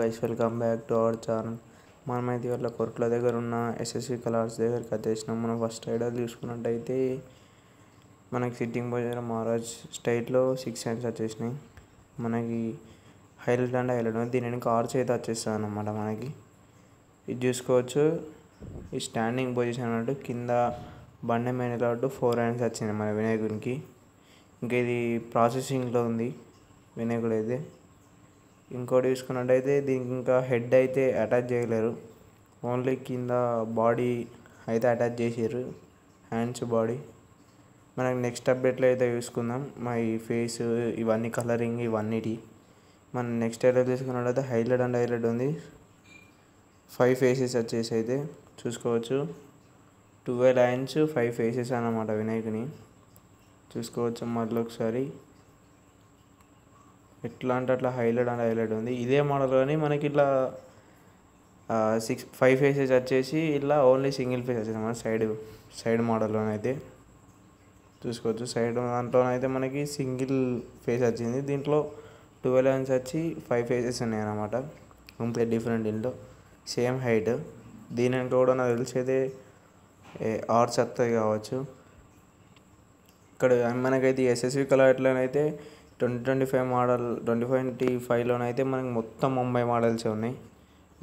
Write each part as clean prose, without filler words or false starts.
Guys, welcome back to our channel. మనమైతే ఇవాళ కొరట్ల దగ్గర ఉన్న ఎస్ఎస్వి కలర్స్ దగ్గరికి వచ్చేసినాం. మనం ఫస్ట్ ఐడల్ చూసుకున్నట్టయితే మనకి సిట్టింగ్ పొజిషన్ మహారాజ్ స్టైల్లో 6 హ్యాండ్స్ వచ్చేసినాయి. మనకి హైలైట్ అండ్ హైలైట్ ఉంది. దీని వెనక ఆర్చ్ అయితే వచ్చేస్తుంది అన్నమాట. మనకి ఇది చూసుకోవచ్చు. ఈ స్టాండింగ్ పొజిషన్ అన్నట్టు కింద బండి మీద కాబట్టి 4 హ్యాండ్స్ వచ్చింది మన వినాయకునికి. ఇంకా ఇది ప్రాసెసింగ్లో ఉంది వినాయకుడు అయితే. ఇంకోటి చూసుకున్నట్టయితే దీనికి ఇంకా హెడ్ అయితే అటాచ్ చేయలేరు, ఓన్లీ కింద బాడీ అయితే అటాచ్ చేసారు, హ్యాండ్స్ బాడీ. మనకి నెక్స్ట్ అప్డేట్లో అయితే చూసుకుందాం. మా ఈ ఫేస్ ఇవన్నీ కలరింగ్ ఇవన్నిటి మనం నెక్స్ట్ అయితే తీసుకున్నట్టయితే హైలైట్ అండ్ హైలైట్ ఉంది. 5 ఫేసెస్ వచ్చేసి అయితే చూసుకోవచ్చు. 12 హ్యాండ్స్ 5 ఫేసెస్ అన్నమాట వినాయకుని. చూసుకోవచ్చు మళ్ళీ ఒకసారి. ఎట్లా అంటే అట్లా హైలైట్ అండ్ హైలైట్ ఉంది. ఇదే మోడల్ కానీ మనకి ఇట్లా 5 ఫేసెస్ వచ్చేసి ఇలా ఓన్లీ సింగిల్ ఫేస్ వచ్చేసి మన సైడ్ మోడల్లోనైతే చూసుకోవచ్చు. సైడ్ దాంట్లోనైతే మనకి సింగిల్ ఫేస్ వచ్చింది. దీంట్లో 12 హ్యాండ్స్ వచ్చి 5 ఫేసెస్ ఉన్నాయి అన్నమాట. Complete different. దీంట్లో సేమ్ హైట్. దీని వెనక కూడా నాకు తెలిసి అయితే ఆర్చ్ వస్తుంది కావచ్చు. ఇక్కడ మనకైతే ఎస్ఎస్వి కలర్లోనైతే 2025 మోడల్ 2025లోనైతే మనకి మొత్తం ముంబై మోడల్సే ఉన్నాయి.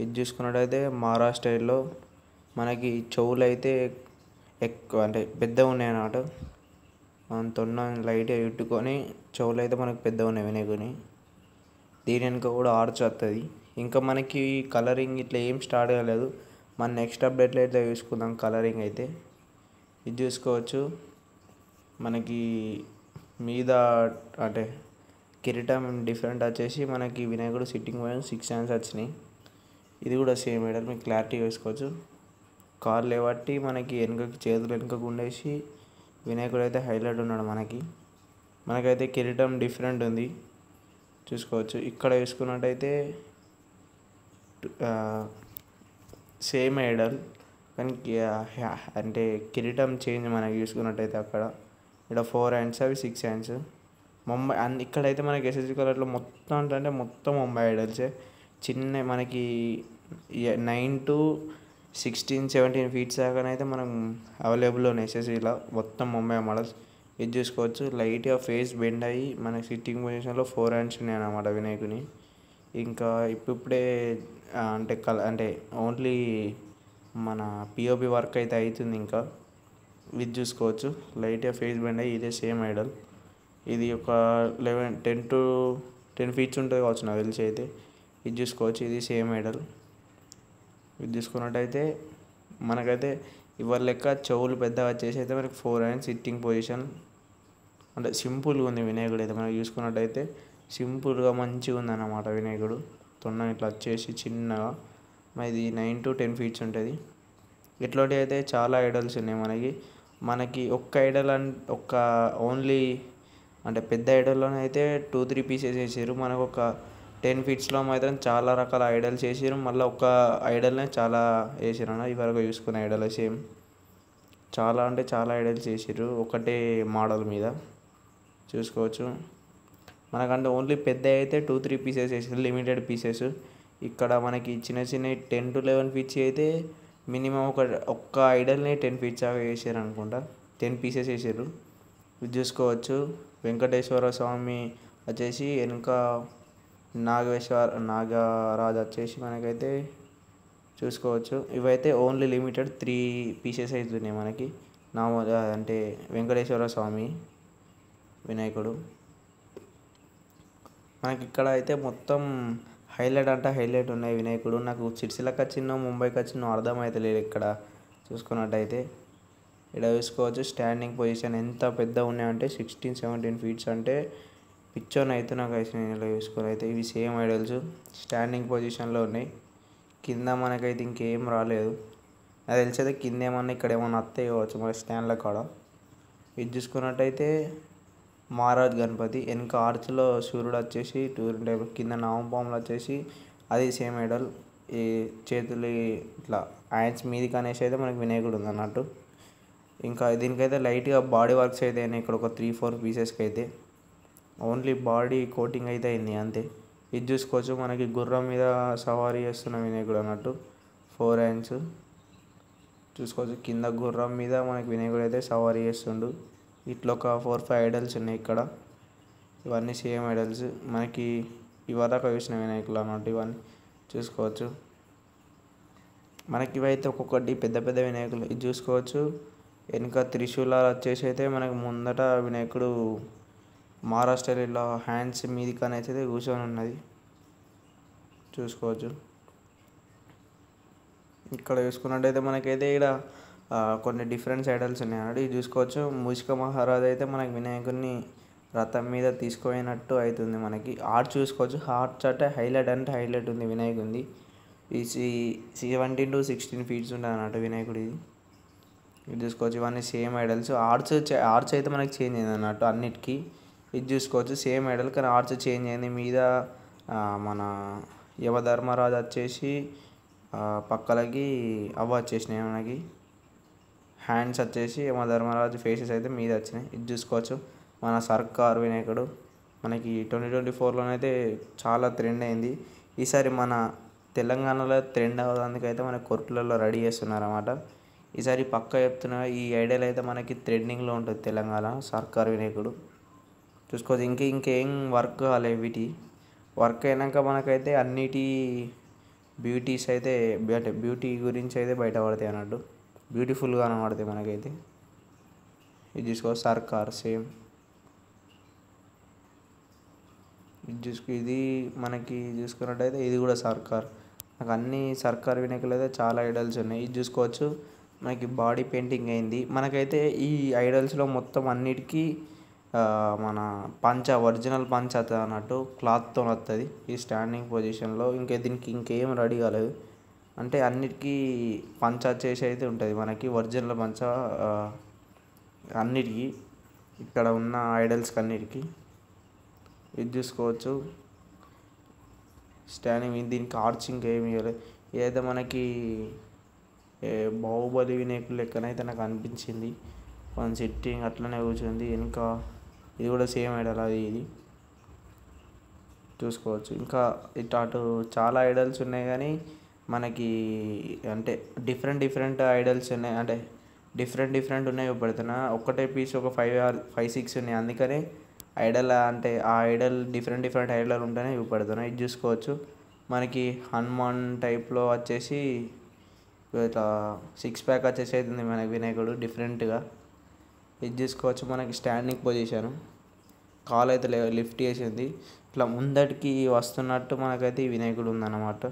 ఇది చూసుకున్నట్టయితే మహారాష్ట్ర స్టైల్లో మనకి చెవులు అయితే ఎక్కువ అంటే పెద్దగా ఉన్నాయి అన్నమాట. మనం తొండ లైట్గా చుట్టుకొని చెవులు అయితే మనకి పెద్దగా ఉన్నాయి వినాయకుని. దీని వెనుక కూడా ఆర్చ్ వస్తుంది. ఇంకా మనకి కలరింగ్ ఇట్లా ఏం స్టార్ట్ కాలేదు. మన నెక్స్ట్ అప్డేట్లో అయితే చూసుకుందాం కలరింగ్ అయితే. ఇది చూసుకోవచ్చు. మనకి మీద అంటే కిరీటం డిఫరెంట్ వచ్చేసి మనకి వినాయకుడు సిట్టింగ్ పోయిన 6 హ్యాండ్స్ వచ్చినాయి. ఇది కూడా సేమ్ ఐడల్ మీకు క్లారిటీ వేసుకోవచ్చు. కార్ లేబట్టి మనకి వెనుకకి చేతులు వెనుకకు ఉండేసి వినాయకుడు అయితే హైలైట్ ఉన్నాడు. మనకైతే కిరీటం డిఫరెంట్ ఉంది చూసుకోవచ్చు. ఇక్కడ చూసుకున్నట్టయితే సేమ్ ఐడల్ కానీ అంటే కిరీటం చేంజ్ మనకి చూసుకున్నట్టయితే అక్కడ ఇక్కడ 4 హ్యాండ్స్ అవి 6 హ్యాండ్స్. ముంబై ఇక్కడైతే మనకి ఎస్ఎస్వి కలర్లో మొత్తం అంటే మొత్తం ముంబై ఐడల్సే. చిన్న మనకి 9 to 16, 17 ఫీట్స్ దాకానైతే మనం అవైలబుల్లో ఉన్నాయి ఎస్ఎస్విలో మొత్తం ముంబై మోడల్స్. ఇది చూసుకోవచ్చు. లైట్గా ఫేస్ బెండ్ అయ్యి మనకి సిట్టింగ్ పొజిషన్లో 4 హ్యాండ్స్ ఉన్నాయి అన్నమాట వినాయకుని. ఇంకా ఇప్పుడే అంటే ఓన్లీ మన పిఓపి వర్క్ అయితే అవుతుంది ఇంకా. ఇది చూసుకోవచ్చు. లైట్గా ఫేస్ బెండ్ అయ్యి ఇదే సేమ్ ఐడల్. ఇది ఒక 10 to 10 ఫీట్స్ ఉంటుంది కావచ్చు నాకు తెలిసి అయితే. ఇది చూసుకోవచ్చు. ఇది సేమ్ ఐడల్. ఇది చూసుకున్నట్టయితే మనకైతే ఇవాళ లెక్క చెవులు పెద్దగా వచ్చేసి అయితే మనకి 4 హ్యాండ్స్ సిట్టింగ్ పొజిషన్ అంటే సింపుల్గా ఉంది వినాయకుడు అయితే. మనకి చూసుకున్నట్టయితే సింపుల్గా మంచిగా ఉందన్నమాట వినాయకుడు. తొండ ఇట్లా వచ్చేసి చిన్నగా ఇది 9 to 10 ఫీట్స్ ఉంటుంది. ఇట్లాంటివి అయితే చాలా ఐడల్స్ ఉన్నాయి మనకి ఒక్క ఐడల్ ఒక్క ఓన్లీ అంటే పెద్ద ఐడల్లోనే అయితే 2-3 పీసెస్ వేసారు. మనకు ఒక 10 ఫీట్స్లో మాత్రం చాలా రకాల ఐడల్స్ వేసారు. మళ్ళీ ఒక్క ఐడల్నే చాలా వేసారు అన్న. ఇవరకు చూసుకునే ఐడల్ సేమ్ చాలా అంటే చాలా ఐడల్స్ వేసారు ఒకటే మోడల్ మీద చూసుకోవచ్చు. మనకంటే ఓన్లీ పెద్ద అయితే 2-3 పీసెస్ వేసారు, లిమిటెడ్ పీసెస్. ఇక్కడ మనకి చిన్న 10 to 11 ఫీట్స్ అయితే మినిమం ఒక్క ఐడల్ని 10 ఫీట్స్ దాకా వేసారు అనుకుంటా. 10 పీసెస్ వేసారు. ఇది చూసుకోవచ్చు. వెంకటేశ్వర స్వామి వచ్చేసి వెనుక నాగరాజు వచ్చేసి మనకైతే చూసుకోవచ్చు. ఇవైతే ఓన్లీ లిమిటెడ్ 3 పీసెస్ అవుతున్నాయి మనకి. అంటే వెంకటేశ్వర స్వామి వినాయకుడు మనకి ఇక్కడ అయితే మొత్తం హైలైట్ అంటే హైలైట్ ఉన్నాయి వినాయకుడు. నాకు సిరిసిల్లకి వచ్చిందో ముంబైకి వచ్చిందో అర్థమైతే లేదు ఇక్కడ చూసుకున్నట్టయితే. ఇక్కడ చూసుకోవచ్చు. స్టాండింగ్ పొజిషన్ ఎంత పెద్దగా ఉన్నాయంటే 16-17 ఫీట్స్ అంటే పిక్చర్ అయితే నాకు అయితే నేను ఇలా చూసుకొని అయితే ఇవి సేమ్ ఐడల్స్ స్టాండింగ్ పొజిషన్లో ఉన్నాయి. కింద మనకైతే ఇంకేం రాలేదు. అది తెలిసి కింద ఏమన్నా ఇక్కడ ఏమన్నా అత్తే కావచ్చు మన స్టాండ్ల కాడ. ఇది చూసుకున్నట్టయితే మహారాజ్ గణపతి వెనుక ఆర్చ్లో సూర్యుడు వచ్చేసి కింద నామపాములు వచ్చేసి అది సేమ్ ఐడల్. ఈ చేతులు ఇట్లా హ్యాండ్స్ మీదికి అనేసి అయితే మనకి వినాయకుడు ఉంది అన్నట్టు. ఇంకా దీనికైతే లైట్గా బాడీ వర్క్స్ అయితే అయినాయి. ఇక్కడ ఒక 3-4 పీసెస్కి అయితే ఓన్లీ బాడీ కోటింగ్ అయితే అయింది అంతే. ఇది చూసుకోవచ్చు మనకి గుర్రం మీద సవారీ చేస్తున్న వినాయకుడు అన్నట్టు 4 హ్యాండ్స్ చూసుకోవచ్చు. కింద గుర్రం మీద మనకి వినాయకుడు అయితే సవారీ చేస్తుండు. ఇట్లా ఒక 4-5 ఐడల్స్ ఉన్నాయి ఇక్కడ. ఇవన్నీ సేమ్ ఐడల్స్ మనకి ఇవదాకా చూసిన వినాయకులు అన్నట్టు ఇవన్నీ చూసుకోవచ్చు. మనకి ఇవైతే ఒక్కొక్కటి పెద్ద పెద్ద వినాయకులు. ఇది చూసుకోవచ్చు వెనుక త్రిశూలాలు వచ్చేసి అయితే మనకి ముందట వినాయకుడు మహారాష్ట్రలో ఇలా హ్యాండ్స్ మీదికి అనేది అయితే కూర్చొని ఉన్నది చూసుకోవచ్చు. ఇక్కడ చూసుకున్నట్టయితే మనకైతే ఇక్కడ కొన్ని డిఫరెంట్ ఐడల్స్ ఉన్నాయి అన్నట్టు. ఇది చూసుకోవచ్చు మూషిక మహారాజు అయితే మనకి వినాయకుడిని రథం మీద తీసుకుపోయినట్టు అవుతుంది. మనకి ఆర్చ్ చూసుకోవచ్చు. ఆర్చ్ అంటే హైలైట్ ఉంది వినాయకుడిది. ఈ 17 to 16 ఫీట్స్ ఉంటుంది అన్నట్టు వినాయకుడి. ఇది చూసుకోవచ్చు ఇవన్నీ సేమ్ ఐడల్స్. ఆర్చ్ అయితే మనకి చేంజ్ అయింది అన్నట్టు అన్నిటికీ. ఇది చూసుకోవచ్చు సేమ్ ఐడల్ కానీ ఆర్చ్ చేంజ్ అయింది. మీద మన యమధర్మరాజు వచ్చేసి పక్కలకి వచ్చేసినాయి. మనకి హ్యాండ్స్ వచ్చేసి యమధర్మరాజు ఫేసెస్ అయితే మీద వచ్చినాయి. ఇది చూసుకోవచ్చు మన సర్కార్ వినాయకుడు మనకి 2024లోనైతే చాలా ట్రెండ్ అయింది. ఈసారి మన తెలంగాణలో ట్రెండ్ అవ్వడానికైతే మన కొర్కులలో రెడీ చేస్తున్నారు అన్నమాట. ఈసారి పక్కా చెప్తున్నా ఈ ఐడియాలు అయితే మనకి ట్రెండింగ్లో ఉంటుంది తెలంగాణ సర్కార్ వినాయకుడు చూసుకోవచ్చు. ఇంకేం వర్క్ కాలే వీటి వర్క్ అయినాక మనకైతే అన్నిటి బ్యూటీస్ అయితే అంటే బ్యూటీ గురించి అయితే బయటపడతాయి అన్నట్టు. బ్యూటిఫుల్గా కనబడతాయి మనకైతే. ఇది చూసుకోవచ్చు సర్కార్ సేమ్. ఇది మనకి చూసుకున్నట్టయితే ఇది కూడా సర్కార్. నాకు అన్ని సర్కార్ వినాయకులు అయితే చాలా ఐడల్స్ ఉన్నాయి. ఇది చూసుకోవచ్చు మనకి బాడీ పెయింటింగ్ అయింది. మనకైతే ఈ ఐడల్స్లో మొత్తం అన్నిటికీ మన ఒరిజినల్ పంచ వస్తుంది అన్నట్టు. క్లాత్తో వస్తుంది ఈ స్టాండింగ్ పొజిషన్లో. దీనికి ఇంకేం రెడీ కాలేదు అంటే అన్నిటికీ పంచ వచ్చేసి అయితే ఉంటుంది మనకి ఒరిజినల్ పంచ అన్నిటికీ ఇక్కడ ఉన్న ఐడల్స్కి అన్నిటికీ. ఇది చూసుకోవచ్చు స్టాండింగ్. దీనికి ఆర్చింగ్ ఏమి ఇవ్వలేదు. ఏదైతే మనకి బాహుబలి వినాయకుడు లెక్కనైతే నాకు అనిపించింది. కొంచెం సిట్టింగ్ అట్లనే కూర్చుంది. ఇంకా ఇది కూడా సేమ్ ఐడల్ అది ఇది చూసుకోవచ్చు. ఇంకా అటు చాలా ఐడల్స్ ఉన్నాయి కానీ మనకి అంటే డిఫరెంట్ ఐడల్స్ ఉన్నాయి అంటే డిఫరెంట్ ఉన్నాయి పెడుతున్నా. ఒక్కటే పీస్ ఒక 5-6 ఉన్నాయి. అందుకనే ఐడల్ అంటే ఆ ఐడల్ డిఫరెంట్ ఐడల్ ఉంటేనే చూపెడుతున్నా. ఇది చూసుకోవచ్చు మనకి హనుమాన్ టైప్లో వచ్చేసి ఇట్లా 6 ప్యాక్ వచ్చేసి అవుతుంది మనకి వినాయకుడు డిఫరెంట్గా. ఇది చూసుకోవచ్చు మనకి స్టాండింగ్ పొజిషన్. కాల్ అయితే లిఫ్ట్ చేసింది ఇట్లా ముందటికి వస్తున్నట్టు మనకైతే ఈ వినాయకుడు ఉందన్నమాట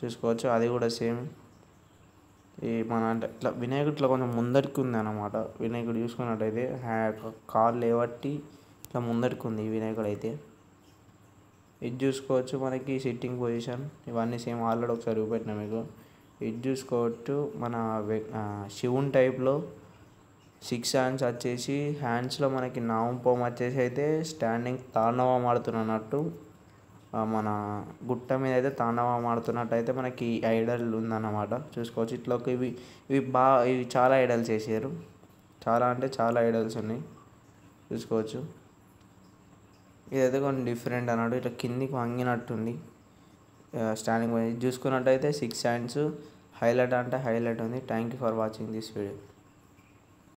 చూసుకోవచ్చు. అది కూడా సేమ్ ఈ మన అంటే ఇట్లా వినాయకుడు ఇట్లా కొంచెం ముందటికి ఉంది అన్నమాట. వినాయకుడు చూసుకున్నట్టయితే కాళ్ళు లేవట్టి ఇట్లా ముందటికి ఉంది ఈ వినాయకుడు అయితే. ఇది చూసుకోవచ్చు మనకి సిట్టింగ్ పొజిషన్. ఇవన్నీ సేమ్ ఆల్రెడీ ఒకసారి చూపెట్టినా మీకు. ఇది చూసుకోవచ్చు మన శివుని టైప్లో 6 హ్యాండ్స్ వచ్చేసి హ్యాండ్స్లో మనకి నామం వచ్చేసి అయితే స్టాండింగ్ తాండవం ఆడుతున్నట్టు మన గుట్ట మీద అయితే తాండవం ఆడుతున్నట్టు అయితే మనకి ఐడల్ ఉందన్నమాట చూసుకోవచ్చు. ఇట్లా ఇవి చాలా ఐడల్స్ వేసారు. చాలా అంటే చాలా ఐడల్స్ ఉన్నాయి చూసుకోవచ్చు. ఇదైతే కొంచెం డిఫరెంట్ అన్నట్టు ఇట్లా కిందికి వంగినట్టుంది స్టాండింగ్. చూసుకున్నట్టయితే 6 హ్యాండ్స్ హైలైట్ అంటే హైలైట్ ఉంది. Thank you for watching this video.